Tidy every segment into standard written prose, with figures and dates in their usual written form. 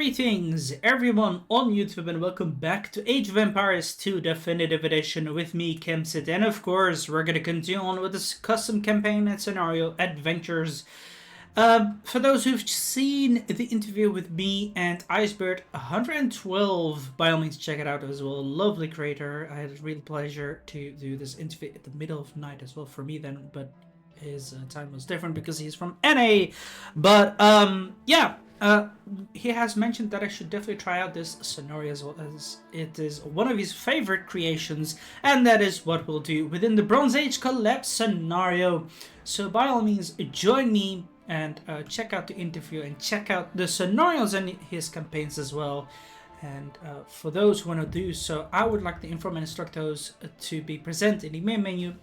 Greetings, everyone on YouTube, and welcome back to Age of Empires 2 Definitive Edition with me, Kemsit. And of course, we're gonna continue on with this custom campaign and scenario adventures. For those who've seen the interview with me and Icebird 112, by all means check it out as well. Lovely creator. I had a real pleasure to do this interview at the middle of the night as well for me then, but his time was different because he's from NA. But yeah. He has mentioned that I should definitely try out this scenario as well, as it is one of his favorite creations, and that is what we'll do within the Bronze Age collapse scenario. So by all means, join me and check out the interview and check out the scenarios and his campaigns as well. And for those who want to do so, I would like the info and instructors to be present in the main menu.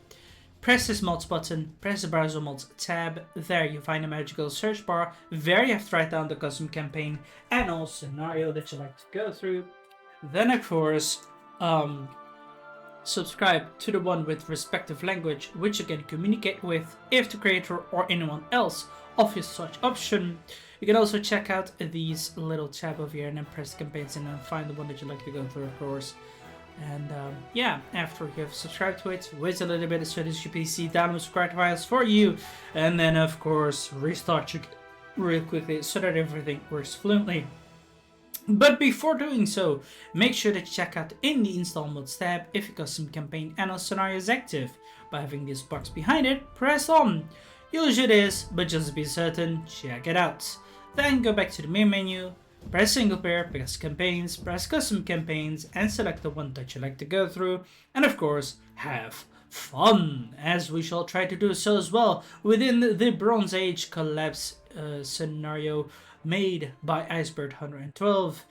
Press this mods button, press the browser mods tab, there you find a magical search bar, where you have to write down the custom campaign and all scenario that you like to go through. Then of course, subscribe to the one with respective language which you can communicate with if the creator or anyone else offers such option. You can also check out these little tab over here and then press the campaigns and then find the one that you like to go through, of course. And yeah, after you have subscribed to it, wait a little bit so that your PC downloads subscribe files for you, and then of course restart you real quickly so that everything works fluently. But before doing so, make sure to check out in the install mods tab if your custom campaign and scenario is active. By having this box behind it, press on. Usually it is, but just to be certain, check it out. Then go back to the main menu. Press single player, press campaigns, press custom campaigns, and select the one that you like to go through, and of course, have fun, as we shall try to do so as well within the Bronze Age collapse scenario made by Icebird 112.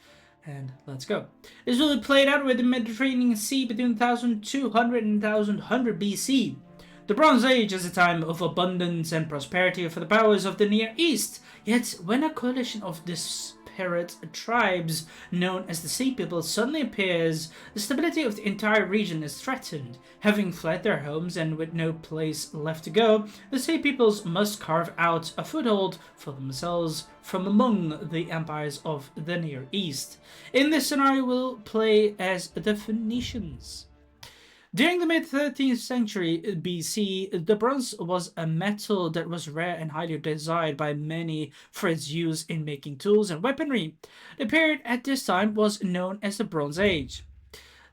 And let's go. This will be played out with the Mediterranean Sea between 1200 and 1100 BC. The Bronze Age is a time of abundance and prosperity for the powers of the Near East, yet when a coalition of disparate tribes known as the Sea People suddenly appears, the stability of the entire region is threatened. Having fled their homes and with no place left to go, the Sea Peoples must carve out a foothold for themselves from among the empires of the Near East. In this scenario, we'll play as the Phoenicians. During the mid-13th century BC, the bronze was a metal that was rare and highly desired by many for its use in making tools and weaponry. The period at this time was known as the Bronze Age.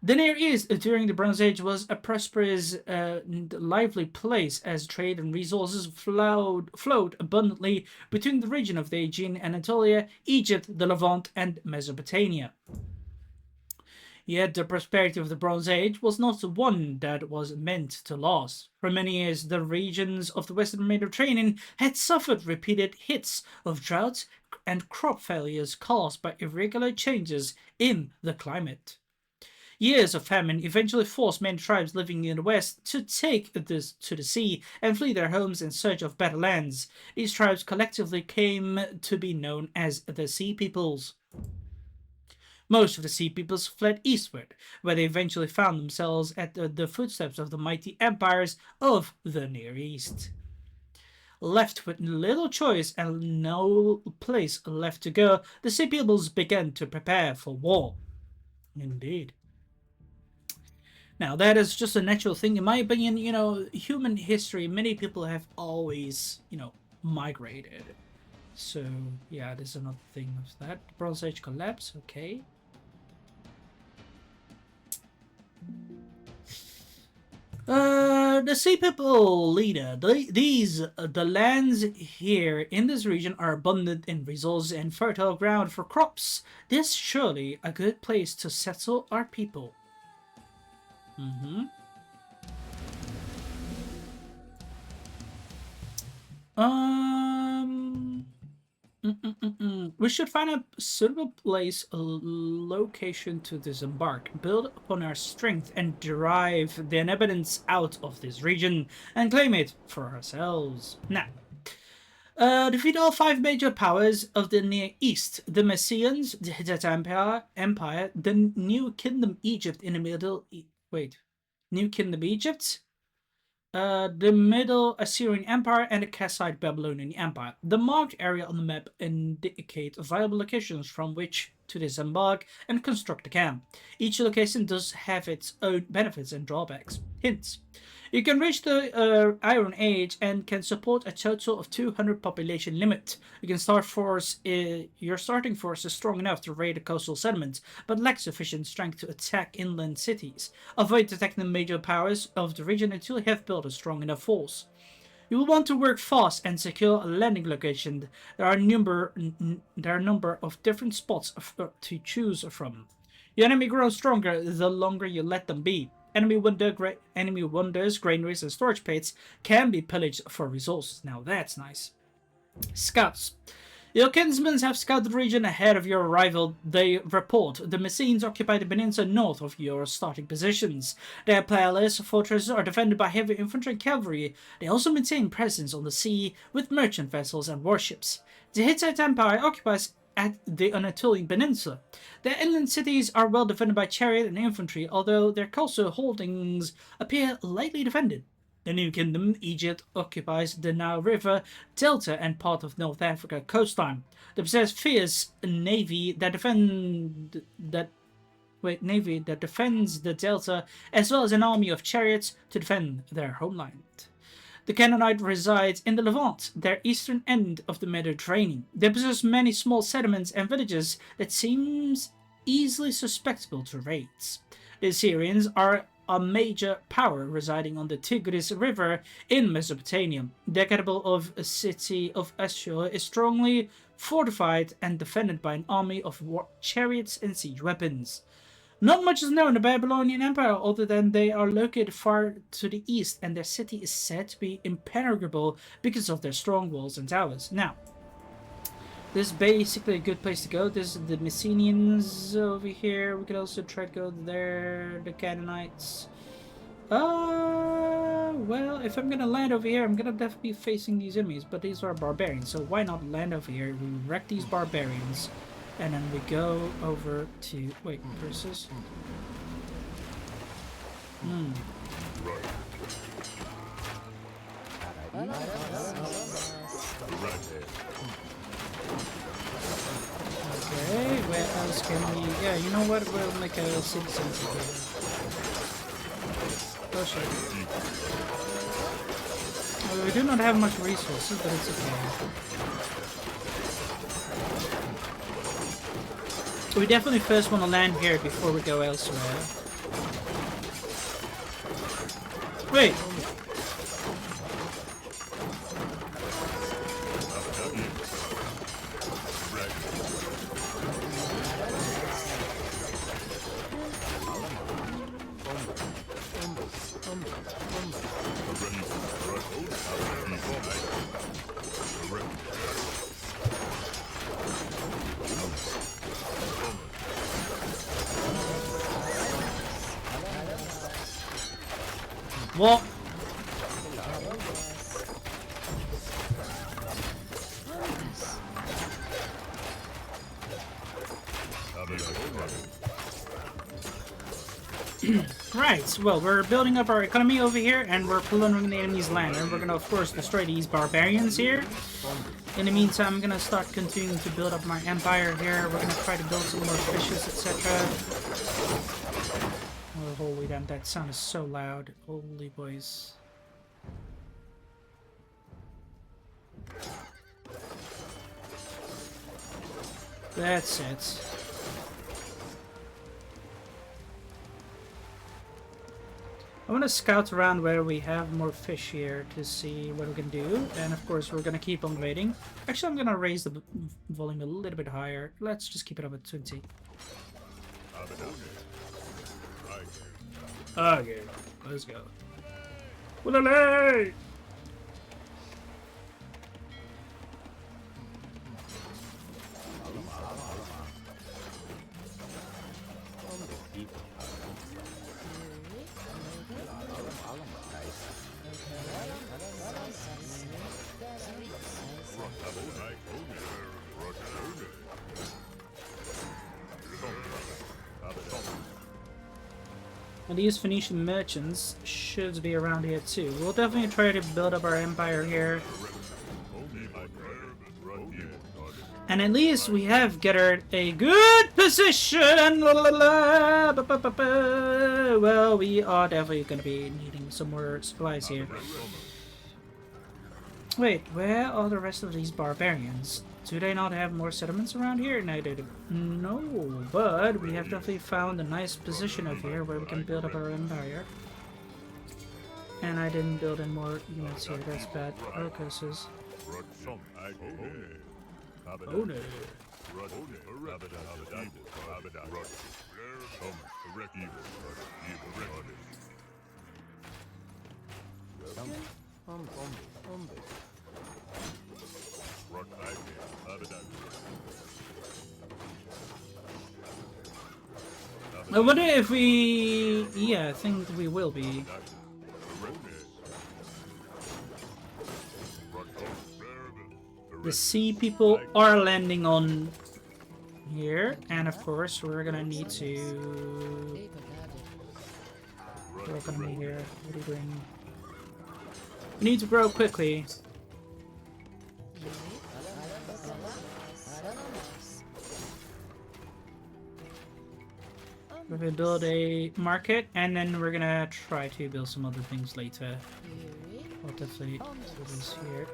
The Near East during the Bronze Age was a prosperous and lively place as trade and resources flowed abundantly between the region of the Aegean, Anatolia, Egypt, the Levant, and Mesopotamia. Yet the prosperity of the Bronze Age was not one that was meant to last. For many years, the regions of the Western Mediterranean had suffered repeated hits of droughts and crop failures caused by irregular changes in the climate. Years of famine eventually forced many tribes living in the west to take this to the sea and flee their homes in search of better lands. These tribes collectively came to be known as the Sea Peoples. Most of the Sea Peoples fled eastward, where they eventually found themselves at the footsteps of the mighty empires of the Near East. Left with little choice and no place left to go, the Sea Peoples began to prepare for war. Indeed. Now, that is just a natural thing. In my opinion, human history, many people have always, migrated. So, yeah, there's another thing of that. Bronze Age collapse, okay. The Sea People leader. The lands here in this region are abundant in resources and fertile ground for crops. This is surely a good place to settle our people. We should find a suitable place, a location to disembark, build upon our strength, and derive the inhabitants out of this region and claim it for ourselves. Now, defeat all 5 major powers of the Near East: the Messians, the Hittite Empire, the New Kingdom Egypt in the Middle. New Kingdom Egypt, The Middle Assyrian Empire and the Kassite Babylonian Empire. The marked area on the map indicate viable locations from which to disembark and construct a camp. Each location does have its own benefits and drawbacks. Hints. You can reach the Iron Age and can support a total of 200 population limit. Your starting force is strong enough to raid the coastal settlements, but lacks sufficient strength to attack inland cities. Avoid attacking the major powers of the region until you have built a strong enough force. You will want to work fast and secure a landing location. There are a number of different spots to choose from. Your enemy grows stronger the longer you let them be. Enemy wonders, granaries, and storage pits can be pillaged for resources. Now that's nice. Scouts. Your kinsmen have scouted the region ahead of your arrival. They report the Messenes occupy the peninsula north of your starting positions. Their palace fortresses are defended by heavy infantry and cavalry. They also maintain presence on the sea with merchant vessels and warships. The Hittite Empire occupies at the Anatolian Peninsula. Their inland cities are well defended by chariot and infantry, although their coastal holdings appear lightly defended. The New Kingdom, Egypt, occupies the Nile River delta and part of North Africa coastline. They possess fierce navy that defends the delta, as well as an army of chariots to defend their homeland. The Canaanite resides in the Levant, their eastern end of the Mediterranean. They possess many small settlements and villages that seems easily susceptible to raids. The Assyrians are a major power residing on the Tigris River in Mesopotamia. The capital of the city of Ashur is strongly fortified and defended by an army of chariots and siege weapons. Not much is known of the Babylonian Empire other than they are located far to the east and their city is said to be impenetrable because of their strong walls and towers. Now, this is basically a good place to go. This is the Messenians over here. We could also try to go there, the Canaanites. Well, if I'm gonna land over here, I'm gonna definitely be facing these enemies, but these are barbarians, so why not land over here? We wreck these barbarians. And then we go over to... Wait, versus? Okay, where else can we... Yeah, you know what? We'll make a citizen here. Oh shit. Well, we do not have much resources, but it's okay. We definitely first want to land here before we go elsewhere. Wait! What? Right, well, we're building up our economy over here, and we're plundering the enemy's land, and we're gonna, of course, destroy these barbarians here. In the meantime, I'm gonna start continuing to build up my empire here. We're gonna try to build some more fishes, etc. Oh, holy damn, that sound is so loud. Holy boys. That's it. I want to scout around where we have more fish here to see what we can do. And of course, we're going to keep on waiting. Actually, I'm going to raise the volume a little bit higher. Let's just keep it up at 20. Okay, let's go. Whoa! And these Phoenician merchants should be around here too. We'll definitely try to build up our empire here. And at least we have gathered a good position. Well, we are definitely going to be needing some more supplies here. Wait, where are the rest of these barbarians? Do they not have more settlements around here? No, they do. No, but we have definitely found a nice position over here where we can build up our empire. And I didn't build in more units here. That's bad. Arcosis. Oh no. I wonder if we... Yeah, I think we will be. The sea people are landing on here, and of course we're gonna need to... We're gonna be here. What are you doing? We need to grow quickly. We're gonna build a market, and then we're gonna try to build some other things later. I'll definitely do this here.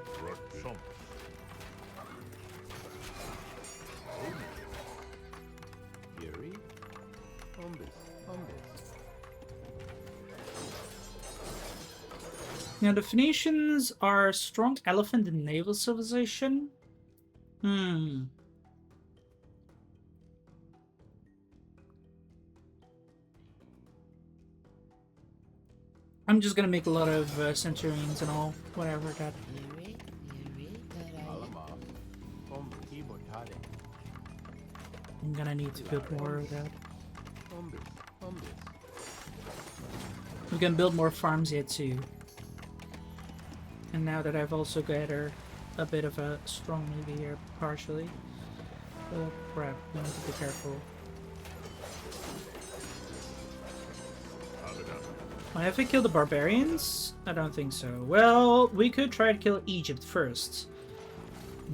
Now the Phoenicians are a strong elephant in naval civilization. I'm just gonna make a lot of centurions and all, whatever that. I'm gonna need to build more of that. We can build more farms here too. And now that I've also gathered a bit of a strong navy here, partially. Oh crap, we need to be careful. Have we killed the barbarians? I don't think so. Well, we could try to kill Egypt first.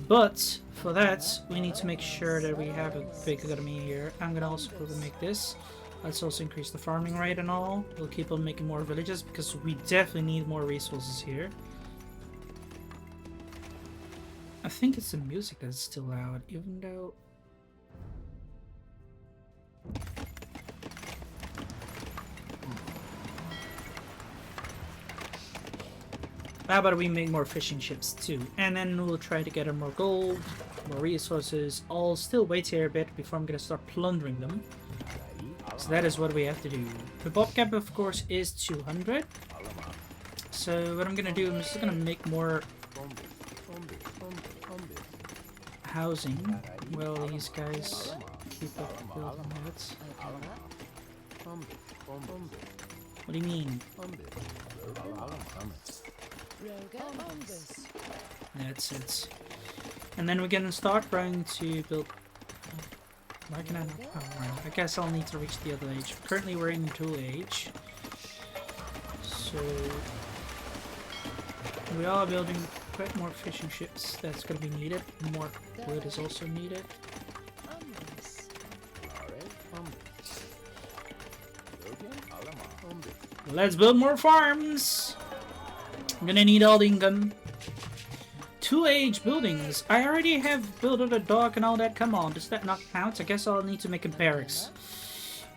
But for that, we need to make sure that we have a big economy here. I'm gonna also make this. Let's also increase the farming rate and all. We'll keep on making more villages because we definitely need more resources here. I think it's the music that's still loud, even though... How about we make more fishing ships too? And then we'll try to gather more gold, more resources. I'll still wait here a bit before I'm gonna start plundering them. So that is what we have to do. The bob cap, of course, is 200. So what I'm gonna do, I'm just gonna make more housing while these guys keep up building that. What do you mean? That's it. And then we're gonna start trying to build... Why can I not? Oh, right. I guess I'll need to reach the other age. Currently we're in tool age. So... we are building quite more fishing ships. That's gonna be needed. More wood is also needed. Let's build more farms! I'm gonna need all the income. 2H buildings. I already have built a dock and all that. Come on, does that not count? I guess I'll need to make a barracks.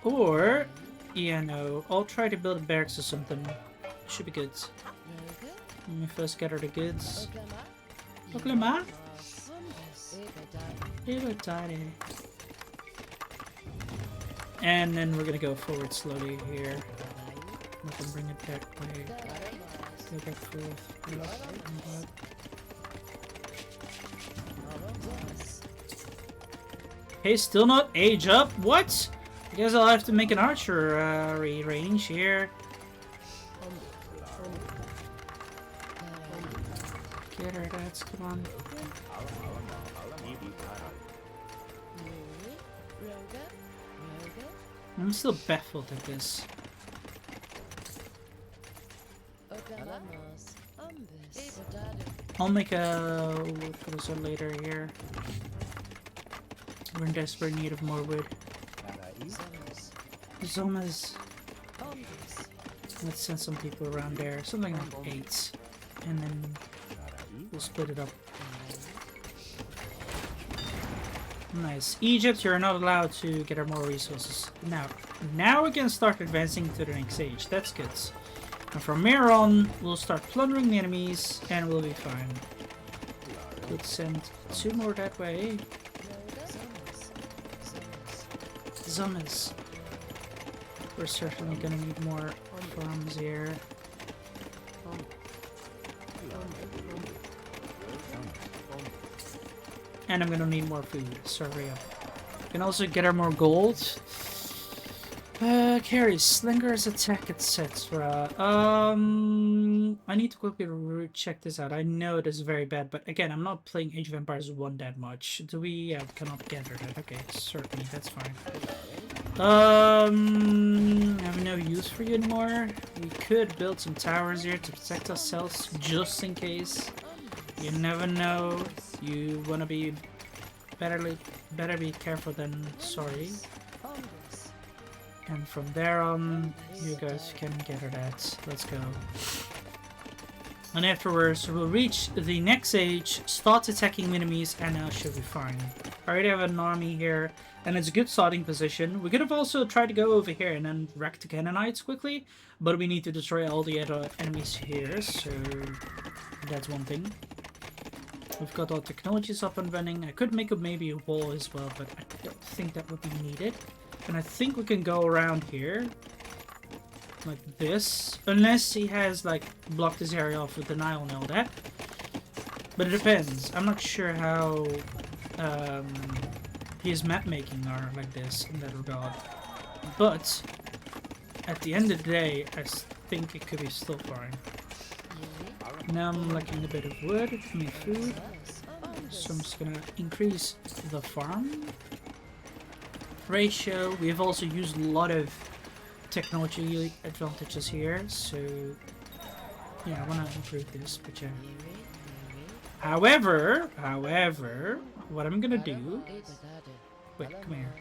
Or, yeah, no. I'll try to build a barracks or something. Should be good. Let me first gather the goods. Oklama? And then we're gonna go forward slowly here. We can bring it that way. Go back forth. Hey, still not age up? What? I guess I'll have to make an archer range here. Get her, that's come on. I'm still baffled at this. I'll make a closer later here. We're in desperate need of more wood. Zomas. Let's send some people around there. Something like 8. And then we'll split it up. Nice. Egypt, you're not allowed to get more resources. Now we can start advancing to the next age. That's good. And from here on, we'll start plundering the enemies and we'll be fine. Could send 2 more that way. Zombies. We're certainly gonna need more farms here. And I'm gonna need more food, so hurry up. We can also get her more gold. Carries, slingers, attack, etc. I need to quickly check this out. I know this is very bad, but again, I'm not playing Age of Empires 1 that much. Do we? Yeah, we cannot gather that. Okay, certainly, that's fine. I have no use for you anymore. We could build some towers here to protect ourselves, just in case. You never know. You wanna be better be careful than sorry. And from there on, you guys can gather that. Let's go. And afterwards, we'll reach the next age, start attacking enemies, and now should be fine. I already have an army here, and it's a good starting position. We could have also tried to go over here and then wreck the Canaanites quickly, but we need to destroy all the other enemies here, so that's one thing. We've got all technologies up and running. I could make maybe a wall as well, but I don't think that would be needed. And I think we can go around here like this, unless he has like blocked this area off with denial and all that. But it depends. I'm not sure how his map making are like this in that regard. But at the end of the day, I think it could be still fine. Now I'm lacking a bit of wood, I mean food, so I'm just gonna increase the farm ratio. We have also used a lot of technology advantages here, so yeah, I want to improve this, but yeah. However, what I'm gonna do... Wait, come here.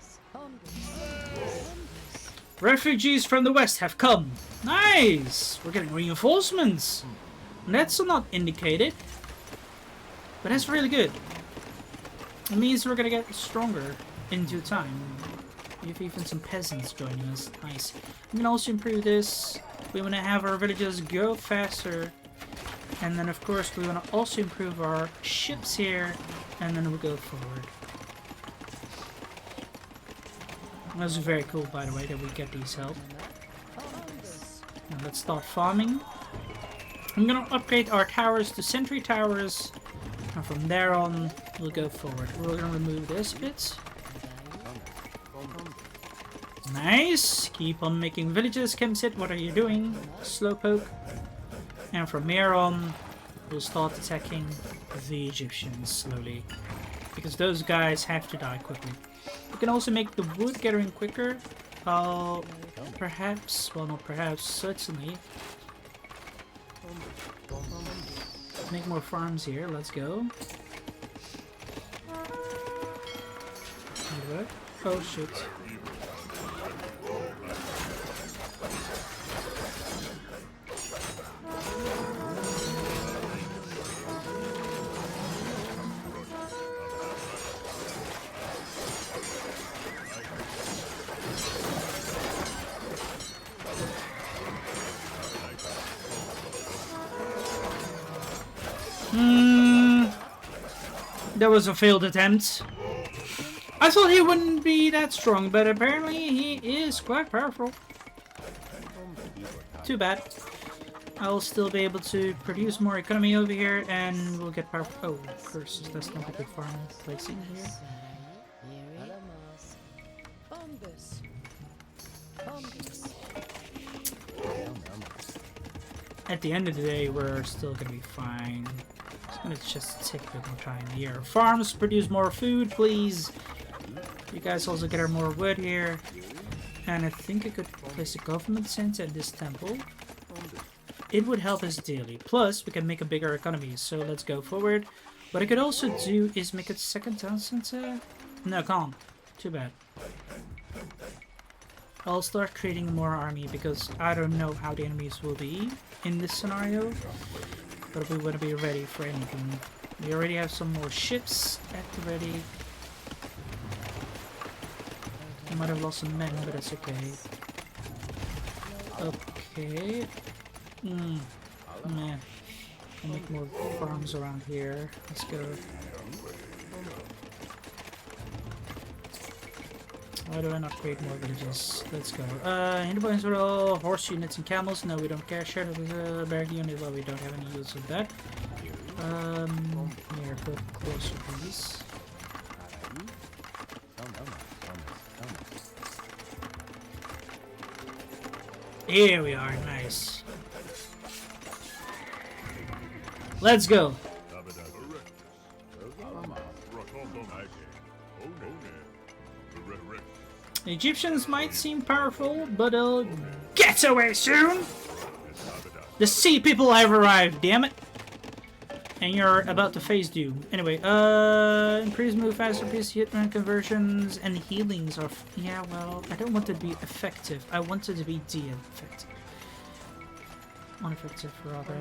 Refugees from the west have come! Nice! We're getting reinforcements! That's not indicated, but that's really good. It means we're gonna get stronger in due time. We have even some peasants joining us. Nice. We can also improve this. We want to have our villagers go faster. And then of course we want to also improve our ships here. And then we'll go forward. That's very cool, by the way, that we get these help. Now let's start farming. I'm gonna upgrade our towers to sentry towers. And from there on, we'll go forward. We're gonna remove this bit. Nice! Keep on making villages, Kemsit. What are you doing? Slowpoke. And from here on, we'll start attacking the Egyptians slowly. Because those guys have to die quickly. We can also make the wood gathering quicker. Perhaps, well not perhaps, certainly. Make more farms here, let's go. Oh shit. That was a failed attempt. I thought he wouldn't be that strong, but apparently he is quite powerful. Too bad. I'll still be able to produce more economy over here, and we'll get powerful. Oh, curses, that's not a good farm placing here. At the end of the day, we're still gonna be fine. It's gonna just take a bit more time here. Farms produce more food, please. You guys also get more wood here. And I think I could place a government center at this temple. it would help us dearly. Plus, we can make a bigger economy, so let's go forward. What I could also do is make a second town center. No, can't. Too bad. I'll start creating more army because I don't know how the enemies will be in this scenario. But we want to be ready for anything. We already have some more ships at the ready. I might have lost some men, but that's okay. Okay. Man. I'll make more farms around here. Let's go. Why do I not create more villages? Let's go. Hindu points for all horse units and camels. No, we don't care. Share the barrack unit. Well, we don't have any use of that. Here, put closer, please. Here we are. Nice. Let's go. The Egyptians might seem powerful, but they'll get away soon! The sea people have arrived, damn it! And you're about to face doom. Anyway, increase move faster, increase hit run conversions, and healings are... yeah, well, I don't want it to be effective. I want it to be de-effective. Ineffective, rather.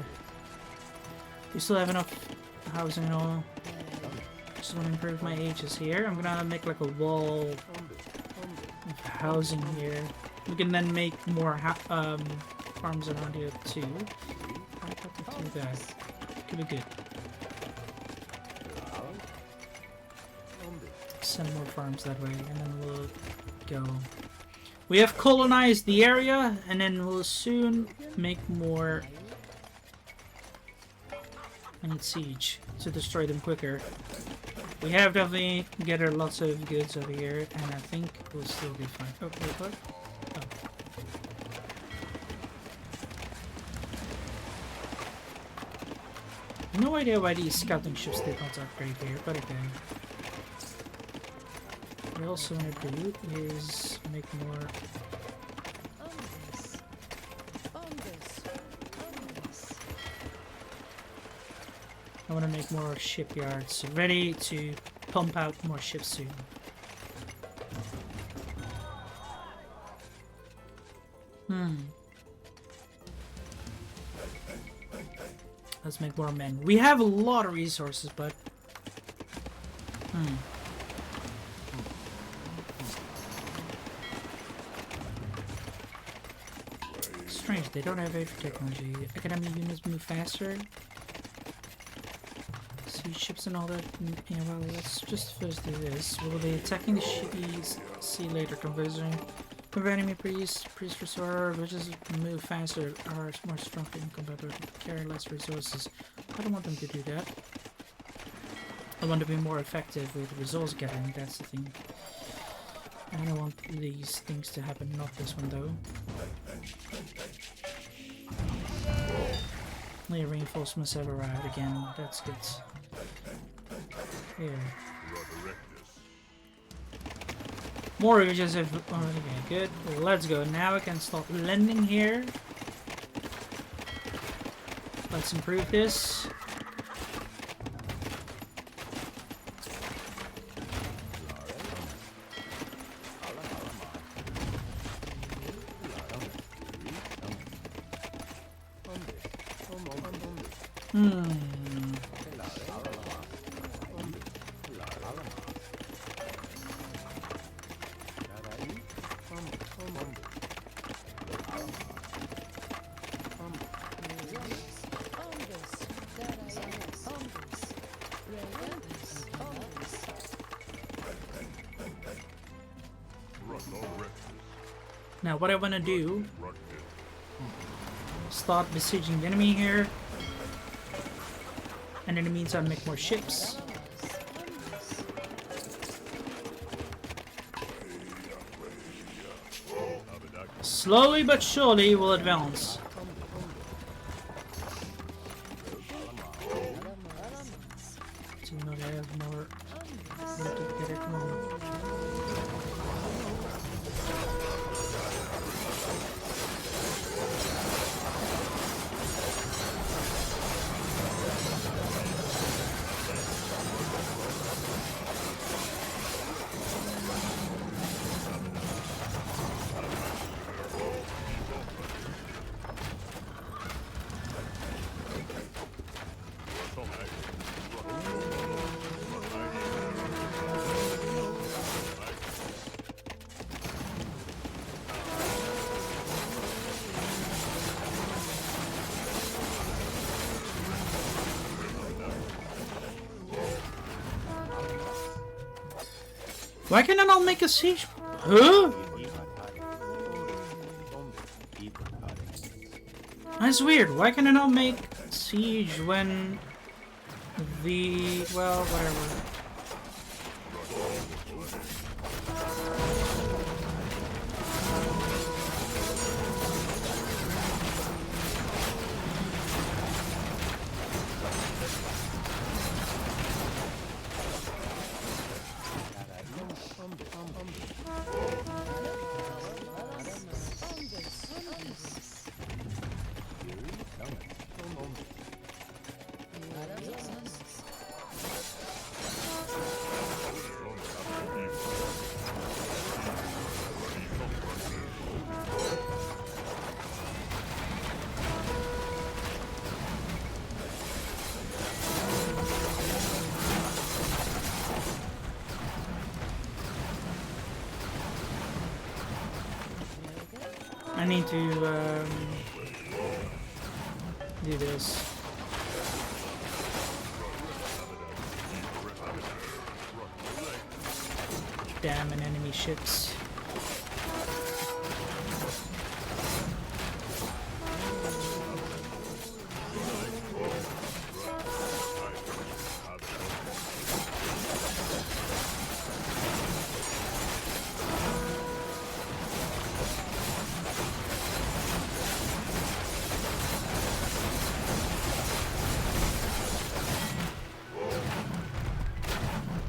We still have enough housing and all. Just want to improve my ages here. I'm gonna make like a wall of housing here. We can then make more farms around here too. I got to do that. Could be good. Send more farms that way, and then we'll go. We have colonized the area, and then we'll soon make more. I need siege to destroy them quicker. We have definitely gathered lots of goods over here, and I think we'll still be fine. Oh, wait, what? Oh. No idea why these scouting ships did not upgrade here, but okay. What I also want to do is make more. I want to make more shipyards ready to pump out more ships soon. Let's make more men. We have a lot of resources, but... Strange, they don't have air technology. Academy units move faster. Ships and all that. Yeah, well, let's just first do this. We'll be attacking the shippies. See later. Conversion. Convert enemy priest. Priest restorer. Which is move faster. Are more strong in combat. Carry less resources. I don't want them to do that. I want to be more effective with resource gathering. That's the thing. I don't want these things to happen. Not this one though. The reinforcements have arrived again. That's good. Here. More images have already been good. Let's go. Now we can start lending here. Let's improve this. Now what I want to do, start besieging the enemy here, and in the meantime make more ships. Slowly but surely we'll advance. So now I have more. Why can I not make a siege? Huh? That's weird. Why can I not make siege when the... well, whatever. I need to do this. Damn, an enemy ships.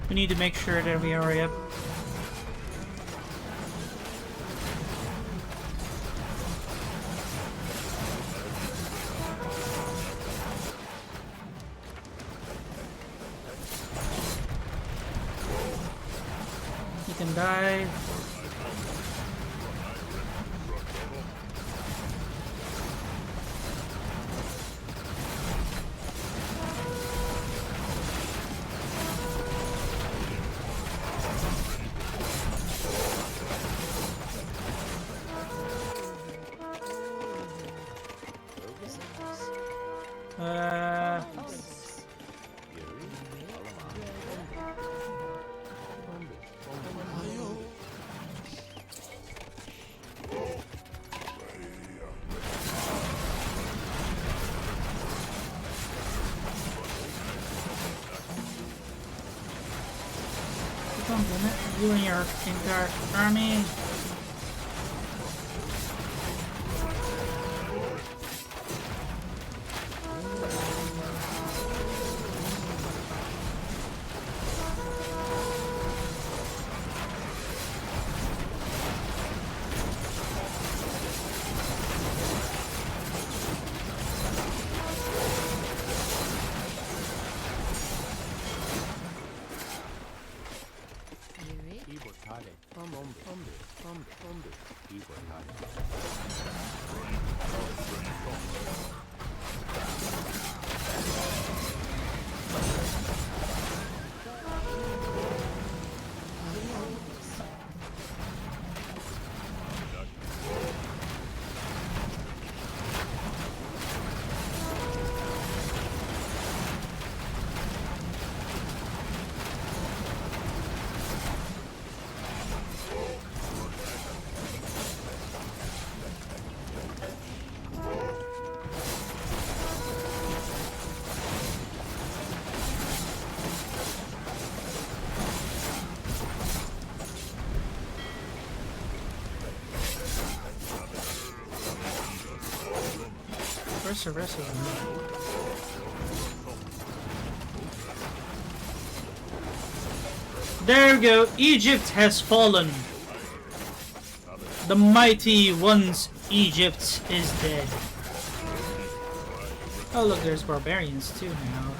We need to make sure that we hurry up. You can die. Come on, you and your entire army. Where's the rest of them? There we go. Egypt has fallen. The mighty ones, Egypt is dead. Oh look, there's barbarians too now.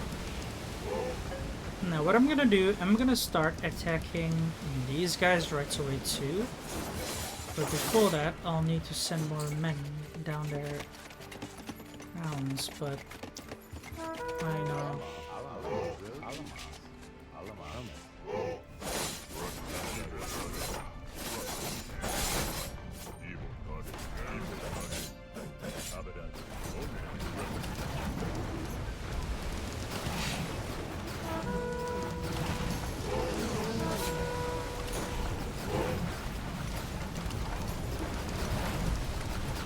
Now what I'm gonna do, I'm gonna start attacking these guys right away too. But before that, I'll need to send more men down there. But I know.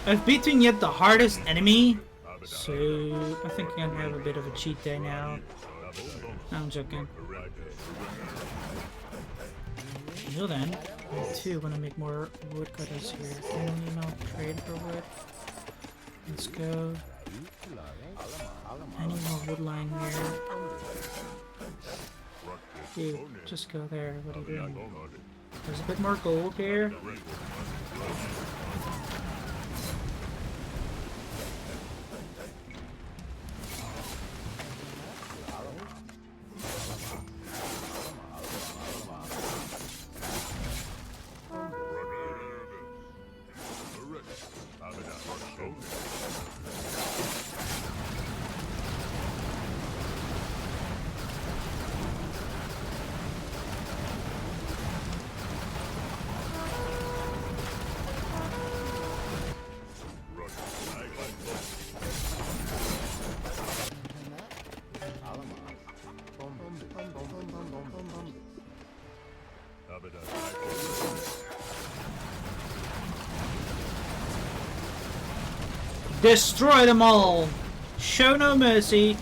I've beaten yet the hardest enemy, so I think I'm gonna have a bit of a cheat day now. No, I'm joking. Until then, I too want to make more woodcutters here. Can we not trade for wood? Let's go. I need more wood line here. Dude, just go there. What are you doing? There's a bit more gold here. Destroy them all! Show no mercy!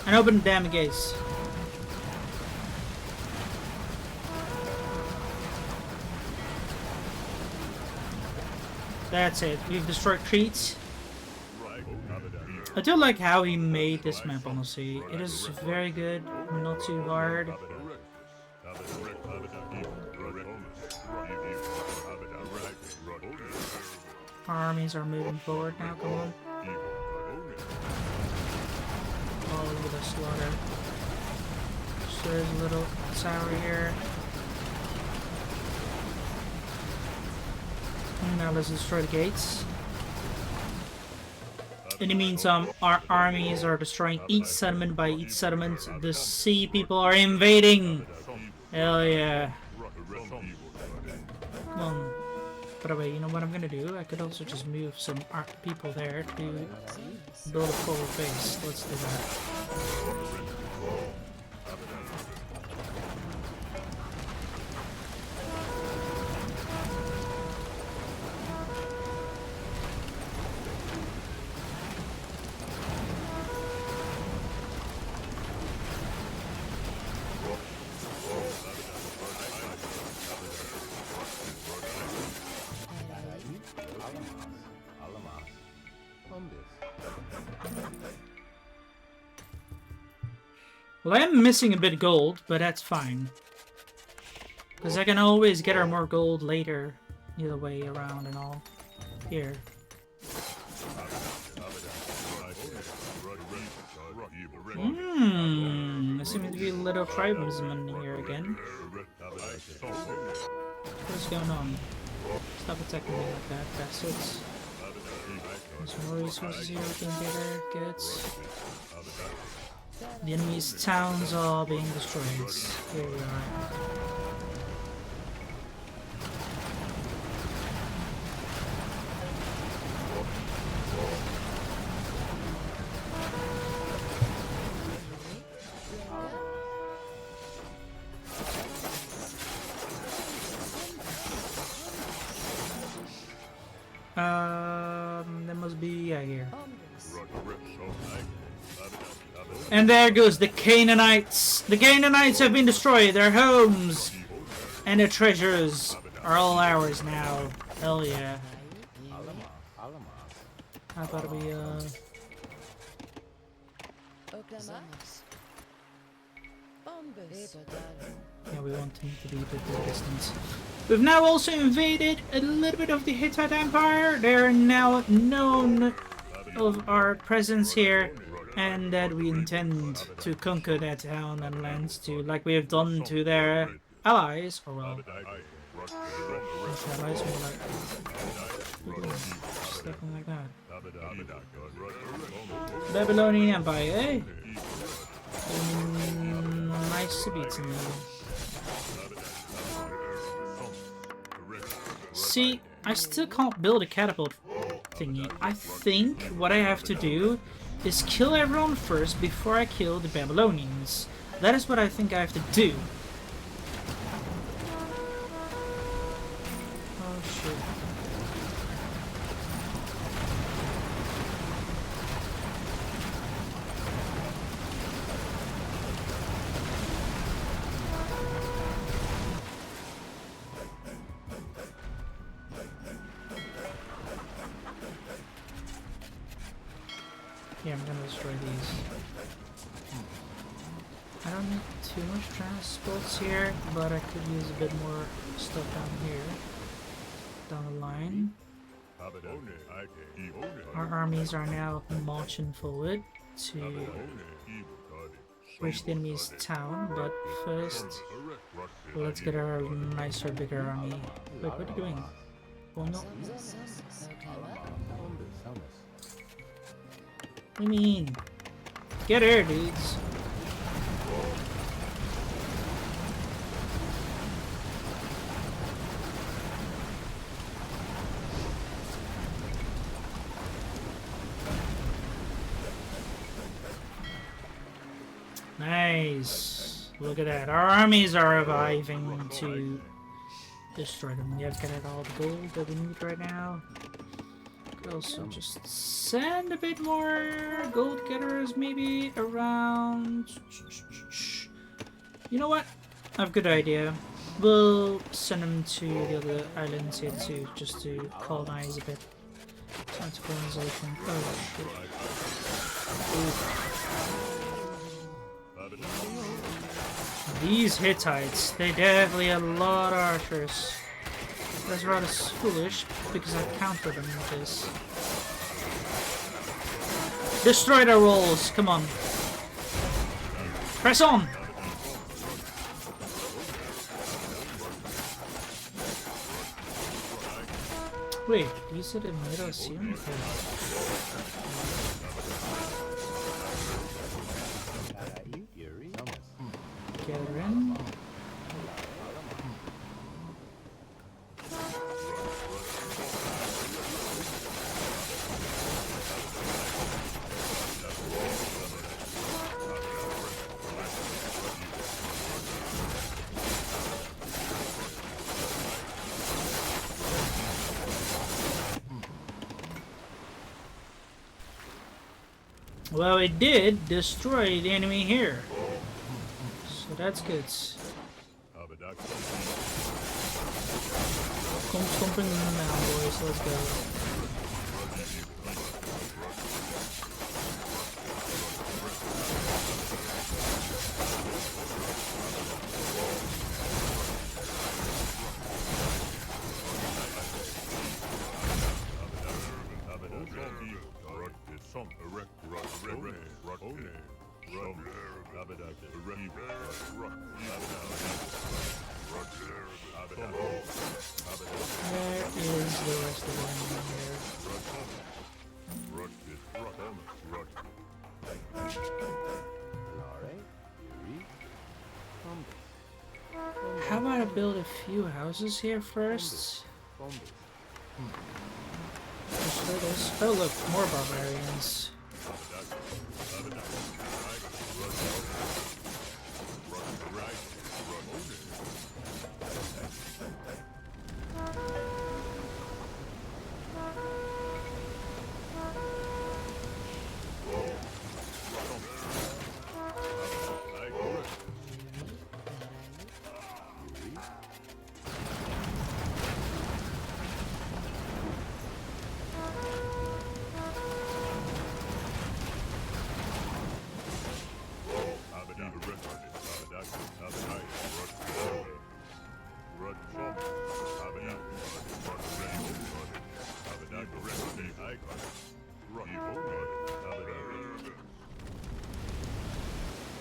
And open the damn gates. That's it. We've destroyed Crete. I do like how he made this map, honestly. It is very good, not too hard. Our armies are moving forward now, come on. Oh, look at the slaughter. So there's a little tower here. And now let's destroy the gates. In the meantime, our armies are destroying each settlement by each settlement. The sea people are invading! Hell yeah. Come on. By the way, you know what I'm gonna do? I could also just move some people there to build a forward base. Let's do that. Well, I am missing a bit of gold, but that's fine. Because I can always get her more gold later. Either way around and all. Here. There seems to be a little tribesman here again. What's going on? Stop attacking me like that, bastards. There's more resources here we can gather. Good. The enemy's towns are being destroyed. Here we are. There must be here. And there goes the Canaanites. The Canaanites have been destroyed. Their homes and their treasures are all ours now. Hell yeah. How about we yeah, we want him to be a bit more distant. We've now also invaded a little bit of the Hittite Empire. They are now known of our presence here, and that we intend to conquer that town and lands to, like we have done to their allies, or well, allies more like something like that. Babylonian Empire, eh? Nice to meet you. See, I still can't build a catapult thingy. I think what I have to do is kill everyone first before I kill the Babylonians. That is what I think I have to do. Oh shit. Yeah, I'm gonna destroy these. I don't need too much transports here, but I could use a bit more stuff down here. Down the line. Our armies are now marching forward to reach the enemy's town, but first let's get our nicer, bigger army. Wait, what are you doing? Oh no. What do you mean? Get here, dudes. Nice. Look at that. Our armies are arriving to destroy them. We have got all the gold that we need right now. Could also just send a bit more gold getters maybe around. You know what? I have a good idea. We'll send them to the other islands here too, just to colonize a bit. Time to colonization. Oh shit. Ooh. These Hittites, they definitely have a lot of archers. That's rather foolish because I countered them with this. Destroy their rolls, come on. Press on! Wait, you said it made us here? Gather in. Well, it did destroy the enemy here. So that's good. Come stomping now, boys. Let's go. Where is the rest of them here? How about I build a few houses here first? Destroy this. Oh look, more barbarians.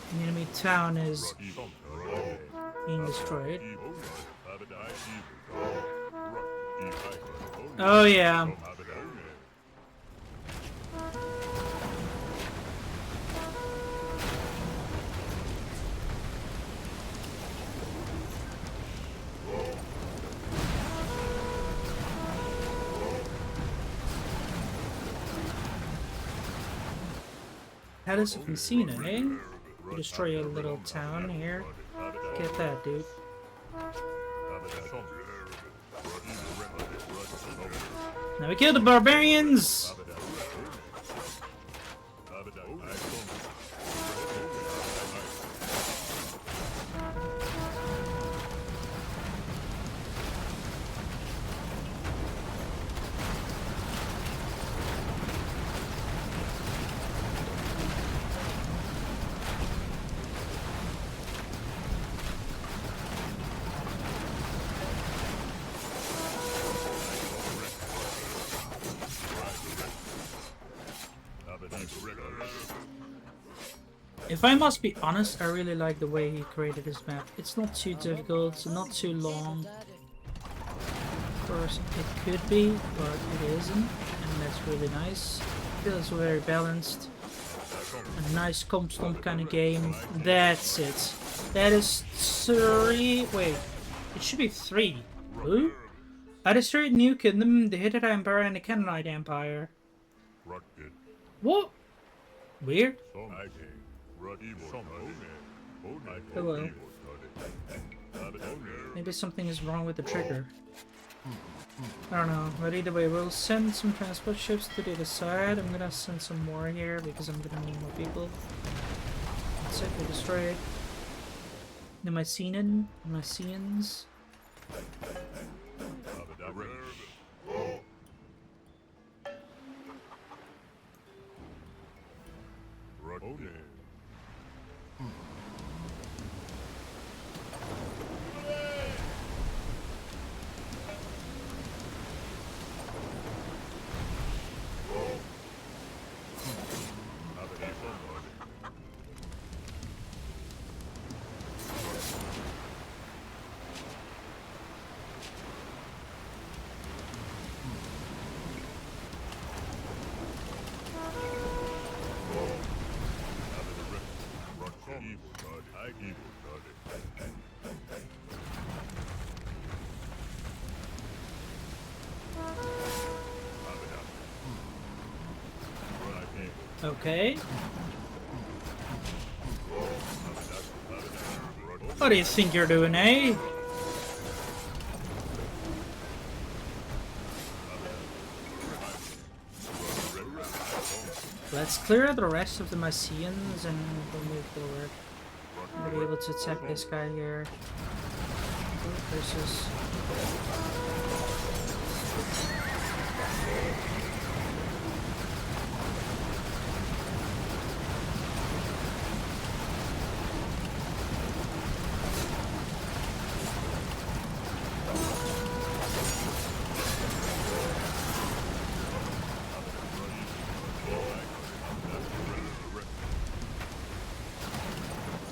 The enemy town is being destroyed. Oh yeah. Had us if we seen it, eh? You destroy a little town here. Get that, dude. Now we kill the barbarians! If I must be honest, I really like the way he created his map. It's not too difficult, not too long. Of course, it could be, but it isn't, and that's really nice. It feels very balanced. A nice comp stomp kind of game. That's it. That is 3. Wait, it should be 3. Who? I destroyed New Kingdom, the Hittite Empire, and the Canaanite Empire. What? Weird. Hello. Maybe something is wrong with the trigger. I don't know, but either way, we'll send some transport ships to the other side. I'm gonna send some more here because I'm gonna need more people. That's it, we destroy it. The Mycenaeans. Okay. What do you think you're doing, eh? Let's clear the rest of the Mycenaeans and we'll move forward. I'm gonna be able to attack this guy here. Versus.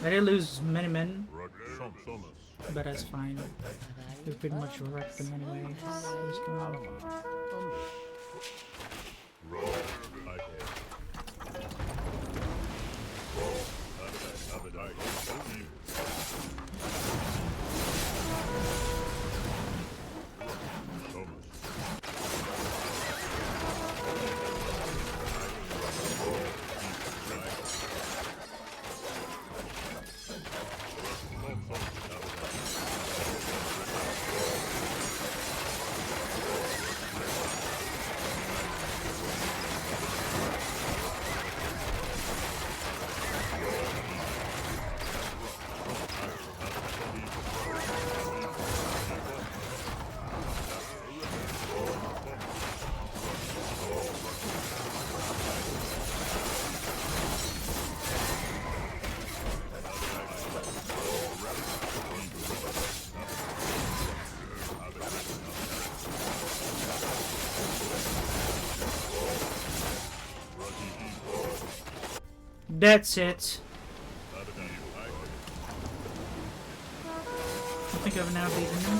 I did lose many men, but that's fine. We pretty much wrecked them anyway. Who's going That's it. I think I've now beaten him.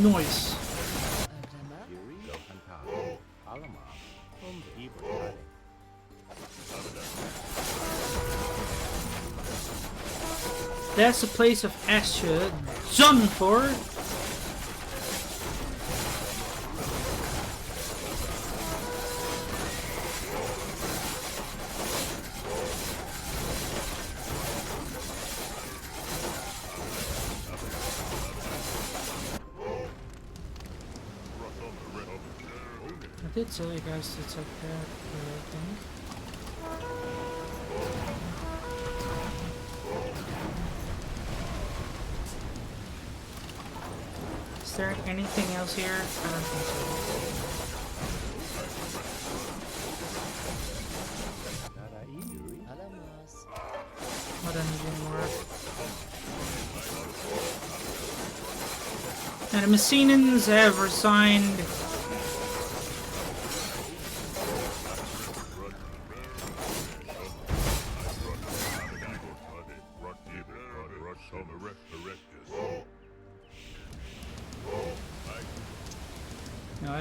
Noise. That's the place of Asher. Done for. I did tell you guys to check that thing. Is there anything else here? I don't think so. I don't need any more. And the Mycenaeans have resigned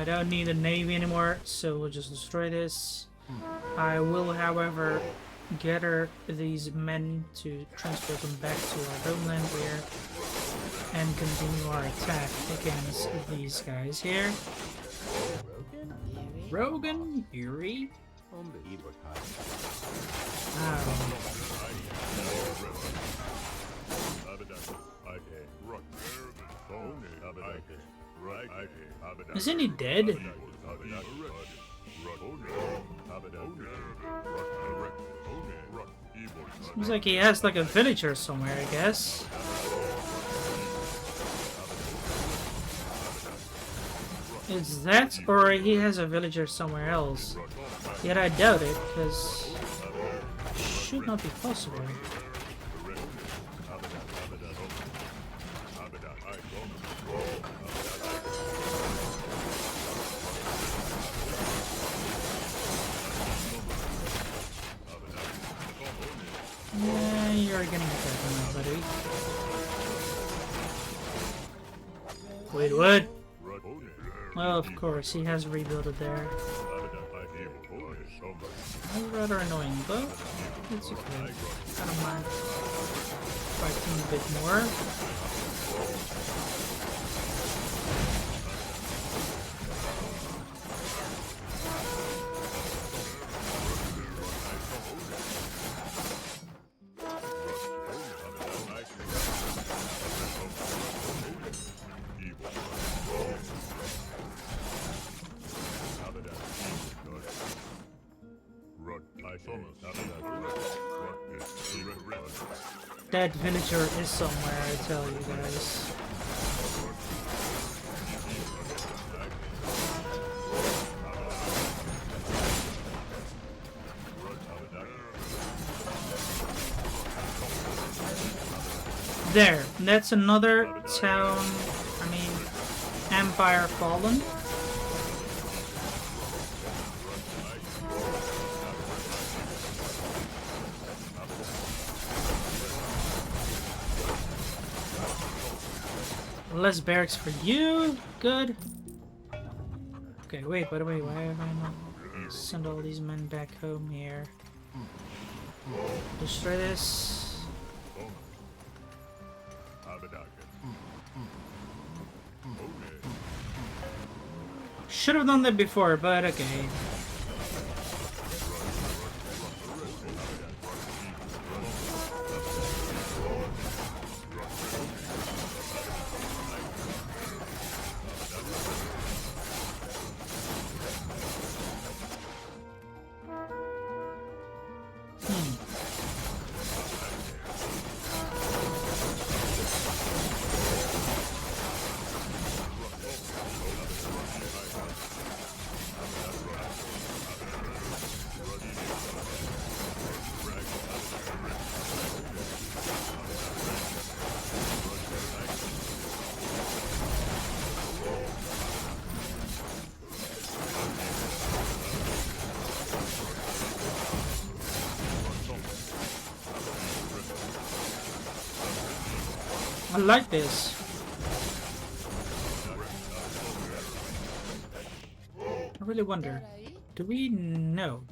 don't need a navy anymore, so we'll just destroy this. I will, however, gather these men to transport them back to our homeland here and continue our attack against these guys here. Rogan, Yuri. Isn't he dead? Seems like he has like a villager somewhere, I guess. Is that, or he has a villager somewhere else? Yet I doubt it, because should not be possible. Yeah, you're gonna get that now, buddy. Wait, what? Well, of course, he has rebuilt it there. That's rather annoying, but it's okay. I don't mind fighting a bit more. That villager is somewhere, I tell you guys. There, that's another town, empire fallen. Less barracks for you. Good. Okay, wait, by the way, why have I not sent all these men back home here? Destroy this. Should have done that before, but okay. I like this. I really wonder, do we know?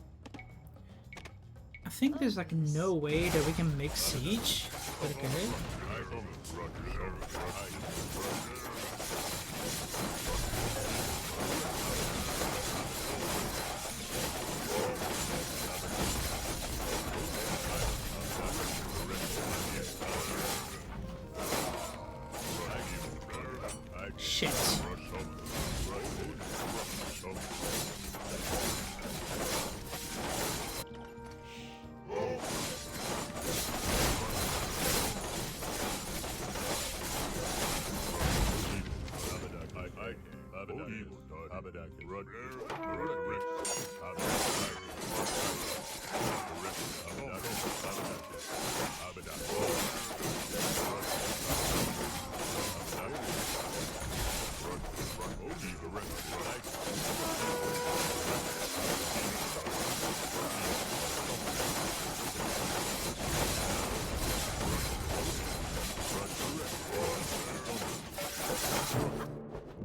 I think there's like no way that we can make siege, but okay. Shit.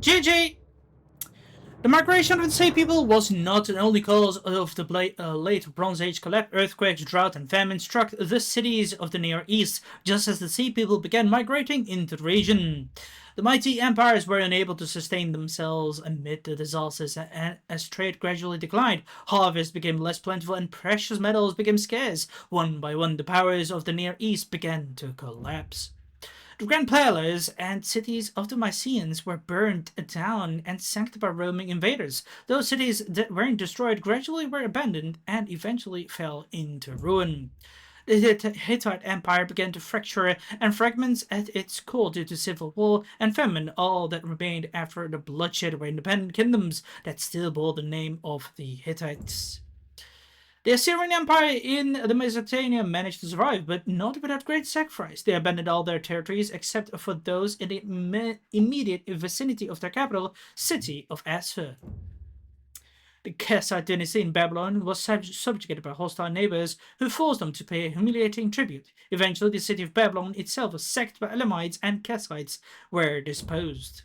GG! The migration of the Sea People was not the only cause of the late Bronze Age collapse. Earthquakes, drought, and famine struck the cities of the Near East, just as the Sea People began migrating into the region. The mighty empires were unable to sustain themselves amid the disasters, and as trade gradually declined, harvests became less plentiful, and precious metals became scarce. One by one, the powers of the Near East began to collapse. The grand palaces and cities of the Mycenaeans were burned down and sacked by Roman invaders. Those cities that weren't destroyed gradually were abandoned and eventually fell into ruin. The Hittite Empire began to fracture and fragments at its core due to civil war and famine. All that remained after the bloodshed were independent kingdoms that still bore the name of the Hittites. The Assyrian Empire in the Mesopotamia managed to survive, but not without great sacrifice. They abandoned all their territories except for those in the immediate vicinity of their capital, city of Assur. The Kassite dynasty in Babylon was subjugated by hostile neighbors who forced them to pay a humiliating tribute. Eventually, the city of Babylon itself was sacked by Elamites, and Kassites were disposed.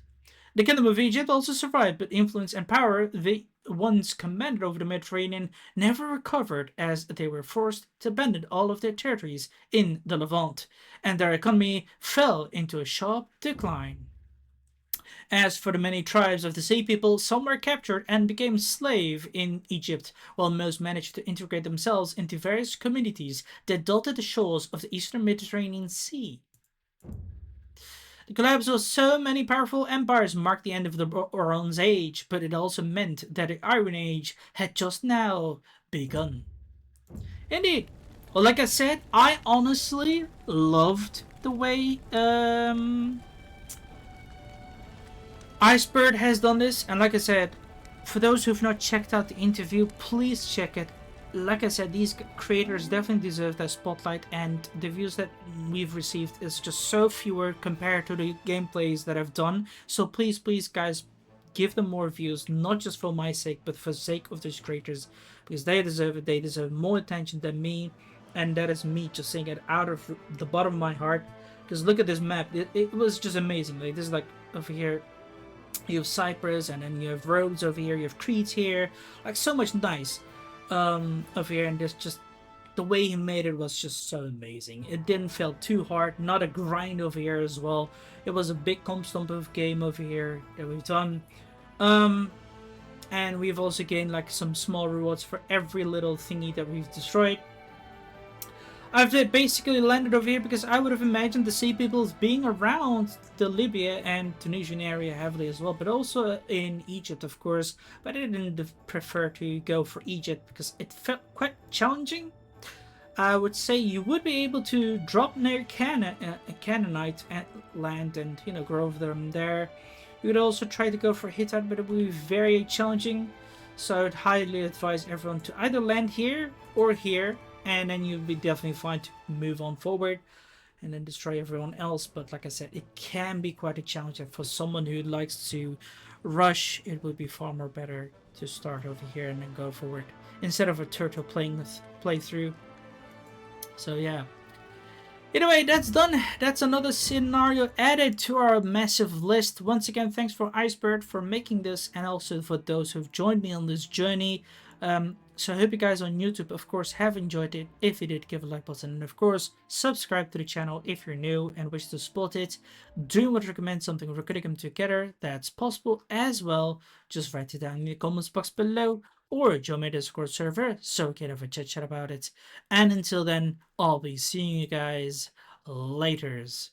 The Kingdom of Egypt also survived, but influence and power they once commanded over the Mediterranean never recovered, as they were forced to abandon all of their territories in the Levant, and their economy fell into a sharp decline. As for the many tribes of the Sea People, some were captured and became slaves in Egypt, while most managed to integrate themselves into various communities that dotted the shores of the eastern Mediterranean Sea. The collapse of so many powerful empires marked the end of the Bronze Age, but it also meant that the Iron Age had just now begun. Indeed. Well, like I said, I honestly loved the way Icebird has done this, and like I said, for those who've not checked out the interview, please check it. Like I said, these creators definitely deserve that spotlight, and the views that we've received is just so fewer compared to the gameplays that I've done. So please, please, guys, give them more views, not just for my sake, but for the sake of these creators, because they deserve it. They deserve more attention than me, and that is me just saying it out of the bottom of my heart. Because look at this map; it was just amazing. Like this is like over here you have Cyprus, and then you have Rhodes over here, you have Crete here, like so much nice over here, and just the way he made it was just so amazing. It didn't feel too hard, not a grind over here as well. It was a big competitive game over here that we've done. And we've also gained like some small rewards for every little thingy that we've destroyed. I've basically landed over here because I would have imagined the Sea Peoples being around the Libya and Tunisian area heavily as well, but also in Egypt, of course. But I didn't prefer to go for Egypt because it felt quite challenging. I would say you would be able to drop near Canaanite land and grow over them there. You would also try to go for Hittite, but it would be very challenging. So I would highly advise everyone to either land here or here, and then you'll be definitely fine to move on forward and then destroy everyone else. But like I said, it can be quite a challenge, and for someone who likes to rush, it would be far more better to start over here and then go forward instead of a turtle playthrough. So yeah. Anyway, that's done. That's another scenario added to our massive list. Once again, thanks for Icebird for making this, and also for those who've joined me on this journey. So I hope you guys on YouTube, of course, have enjoyed it. If you did, give a like button, and of course, subscribe to the channel if you're new and wish to support it. Do you want to recommend something we're going to come together? That's possible as well. Just write it down in the comments box below, or join my Discord server so we can have a chit chat about it. And until then, I'll be seeing you guys laters.